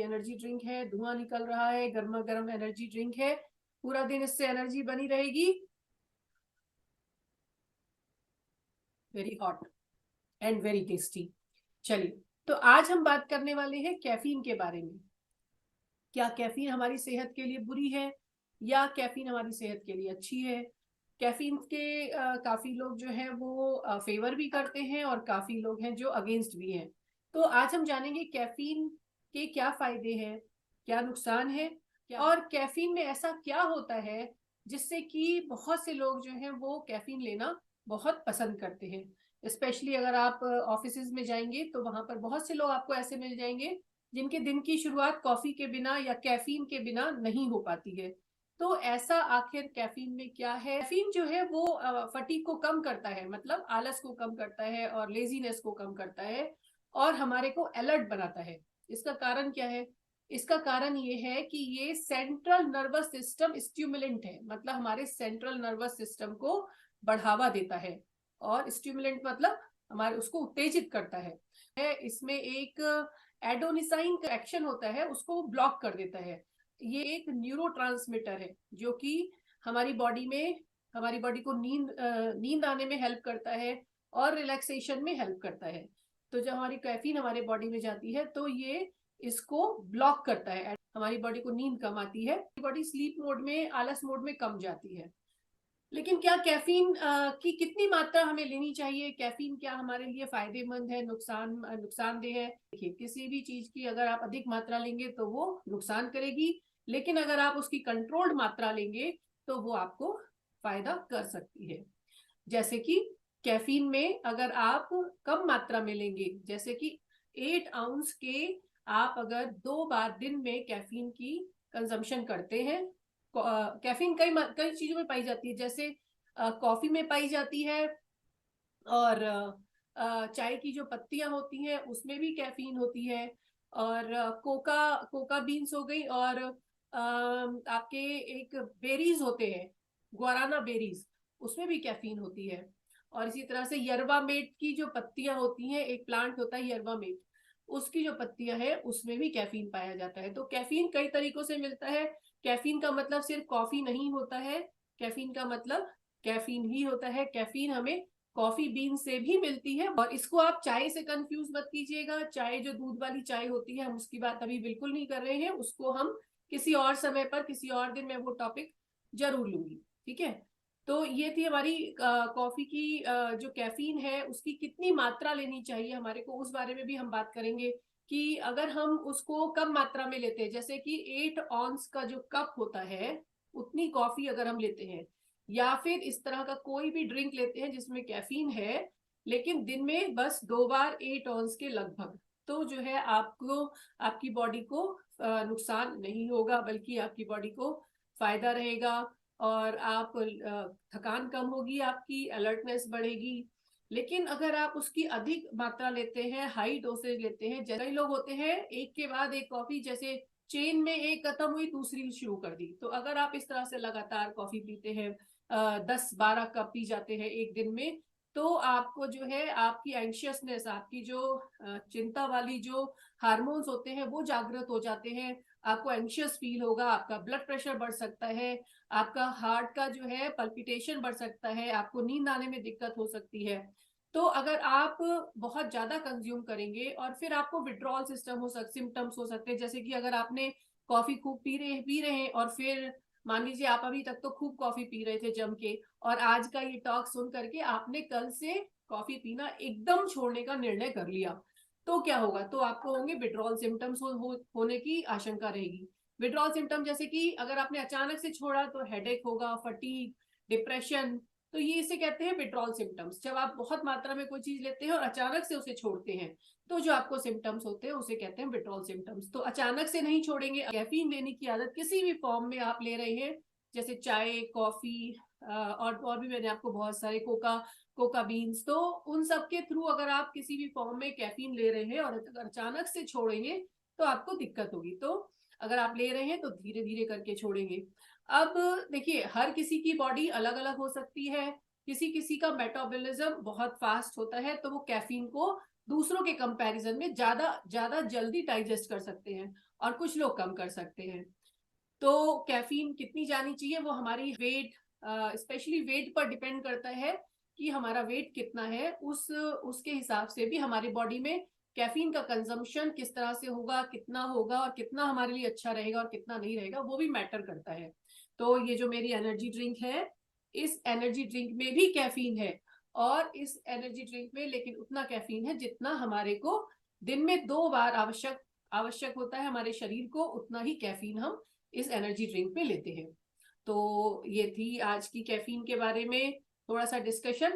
Energy drink है, धुआं निकल रहा है, गर्मा गर्म एनर्जी ड्रिंक है, पूरा दिन इससे एनर्जी बनी रहेगी, very hot and very tasty. चलिए, तो आज हम बात करने वाले हैं कैफीन के बारे में। क्या कैफीन हमारी सेहत के लिए बुरी है या कैफीन हमारी सेहत के लिए अच्छी है। कैफीन के काफी लोग जो है वो फेवर भी करते हैं और काफी लोग हैं जो अगेंस्ट भी हैं। तो आज हम जानेंगे कैफीन के क्या फायदे हैं, क्या नुकसान है, और कैफीन में ऐसा क्या होता है जिससे कि बहुत से लोग जो हैं वो कैफीन लेना बहुत पसंद करते हैं। स्पेशली अगर आप ऑफिसेज में जाएंगे तो वहां पर बहुत से लोग आपको ऐसे मिल जाएंगे जिनके दिन की शुरुआत कॉफी के बिना या कैफीन के बिना नहीं हो पाती है। तो ऐसा आखिर कैफीन में क्या है। कैफीन जो है वो फटीग को कम करता है, मतलब आलस को कम करता है और लेजीनेस को कम करता है और हमारे को अलर्ट बनाता है। इसका कारण क्या है? इसका कारण ये है कि ये सेंट्रल नर्वस सिस्टम स्टिमुलेंट है, मतलब हमारे सेंट्रल नर्वस सिस्टम को बढ़ावा देता है। और स्टिमुलेंट मतलब हमारे उसको उत्तेजित करता है। इसमें एक एडोनिसाइन का एक्शन होता है, उसको ब्लॉक कर देता है। ये एक न्यूरोट्रांसमीटर है जो कि हमारी बॉडी को नींद आने में हेल्प करता है और रिलैक्सेशन में हेल्प करता है। तो जब हमारी कैफीन हमारे बॉडी में जाती है तो ये इसको ब्लॉक करता है, हमारी बॉडी को नींद कम आती है, बॉडी स्लीप मोड में, आलस मोड में कम जाती है। लेकिन क्या कैफीन की कितनी मात्रा हमें लेनी चाहिए, कैफीन क्या हमारे लिए फायदेमंद है, नुकसानदेह है? देखिए, किसी भी चीज की अगर आप अधिक मात्रा लेंगे तो वो नुकसान करेगी, लेकिन अगर आप उसकी कंट्रोल्ड मात्रा लेंगे तो वो आपको फायदा कर सकती है। जैसे कि कैफीन में अगर आप कम मात्रा में लेंगे, जैसे कि 8 आउंस के आप अगर 2 बार दिन में कैफीन की कंजम्पशन करते हैं। कैफीन कई चीजों में पाई जाती है, जैसे कॉफी में पाई जाती है, और चाय की जो पत्तियां होती हैं उसमें भी कैफीन होती है, और कोका बीन्स हो गई, और आपके एक बेरीज होते हैं, गुआराना बेरीज, उसमें भी कैफीन होती है। और इसी तरह से यरवा मेट की जो पत्तियां होती हैं, एक प्लांट होता है यरवा मेट, उसकी जो पत्तियां हैं उसमें भी कैफीन पाया जाता है। तो कैफीन कई तरीकों से मिलता है। कैफीन का मतलब सिर्फ कॉफी नहीं होता है, कैफीन का मतलब कैफीन ही होता है। कैफीन हमें कॉफी बीन से भी मिलती है, और इसको आप चाय से कंफ्यूज मत कीजिएगा। चाय जो दूध वाली चाय होती है, हम उसकी बात अभी बिल्कुल नहीं कर रहे हैं, उसको हम किसी और समय पर, किसी और दिन में वो टॉपिक जरूर लूंगी, ठीक है। तो ये थी हमारी कॉफी की जो कैफीन है उसकी कितनी मात्रा लेनी चाहिए हमारे को, उस बारे में भी हम बात करेंगे। कि अगर हम उसको कम मात्रा में लेते हैं, जैसे कि 8 ऑन्स का जो कप होता है उतनी कॉफी अगर हम लेते हैं, या फिर इस तरह का कोई भी ड्रिंक लेते हैं जिसमें कैफीन है, लेकिन दिन में बस 2 बार 8 ऑन्स के लगभग, तो जो है आपको, आपकी बॉडी को नुकसान नहीं होगा, बल्कि आपकी बॉडी को फायदा रहेगा। और आप थकान कम होगी, आपकी अलर्टनेस बढ़ेगी। लेकिन अगर आप उसकी अधिक मात्रा लेते हैं, हाई डोसेज लेते हैं, जैसे कई लोग होते हैं एक के बाद एक कॉफी, जैसे चेन में एक खत्म हुई दूसरी शुरू कर दी, तो अगर आप इस तरह से लगातार कॉफी पीते हैं, 10-12 कप पी जाते हैं एक दिन में, तो आपको जो है आपकी एंशियसनेस, आपकी जो चिंता वाली जो हार्मोन्स होते हैं वो जागृत हो जाते हैं। आपको एंशियस फील होगा, आपका ब्लड प्रेशर बढ़ सकता है, आपका हार्ट का जो है पल्पिटेशन बढ़ सकता है, आपको नींद आने में दिक्कत हो सकती है। तो अगर आप बहुत ज्यादा कंज्यूम करेंगे, और फिर आपको विड्रॉल सिम्टम्स हो सकते हैं, जैसे कि अगर आपने कॉफी खूब पी रहे हैं, और फिर मान लीजिए आप अभी तक तो खूब कॉफी पी रहे थे जम के, और आज का ये टॉक सुन करके आपने कल से कॉफी पीना एकदम छोड़ने का निर्णय कर लिया, तो क्या होगा? तो आपको होंगे विड्रॉल सिम्टम्स होने की आशंका रहेगी। विड्रॉल सिम्टम जैसे कि अगर आपने अचानक से छोड़ा तो हेडेक होगा, फटीग, डिप्रेशन, तो ये इसे कहते हैं विड्रॉल सिम्टम्स। जब आप बहुत मात्रा में कोई चीज लेते हैं और अचानक से उसे छोड़ते हैं, तो जो आपको सिम्टम्स होते हैं उसे कहते हैं विड्रॉल सिम्टम्स। तो अचानक से नहीं छोड़ेंगे। कैफीन लेने की आदत किसी भी फॉर्म में आप ले रहे हैं, जैसे चाय, कॉफी, और भी मैंने आपको बहुत सारे कोका बीन्स, तो उन सब के थ्रू अगर आप किसी भी फॉर्म में कैफीन ले रहे हैं और अगर अचानक से छोड़ेंगे तो आपको दिक्कत होगी। तो अगर आप ले रहे हैं तो धीरे धीरे करके छोड़ेंगे। अब देखिए, हर किसी की बॉडी अलग अलग हो सकती है। किसी किसी का मेटाबॉलिज्म बहुत फास्ट होता है, तो वो कैफीन को दूसरों के कंपैरिजन में ज्यादा ज्यादा जल्दी डाइजेस्ट कर सकते हैं, और कुछ लोग कम कर सकते हैं। तो कैफीन कितनी जानी चाहिए वो हमारी वेट, स्पेशली वेट पर डिपेंड करता है कि हमारा वेट कितना है, उसके हिसाब से भी हमारी बॉडी में कैफीन का कंजम्पशन किस तरह से होगा, कितना होगा और कितना हमारे लिए अच्छा रहेगा और कितना नहीं रहेगा, वो भी मैटर करता है। तो ये जो मेरी एनर्जी ड्रिंक है, इस एनर्जी ड्रिंक में भी कैफीन है, और इस एनर्जी ड्रिंक में लेकिन उतना कैफीन है जितना हमारे को दिन में 2 बार आवश्यक होता है हमारे शरीर को, उतना ही कैफीन हम इस एनर्जी ड्रिंक में लेते हैं। तो ये थी आज की कैफीन के बारे में थोड़ा सा डिस्कशन।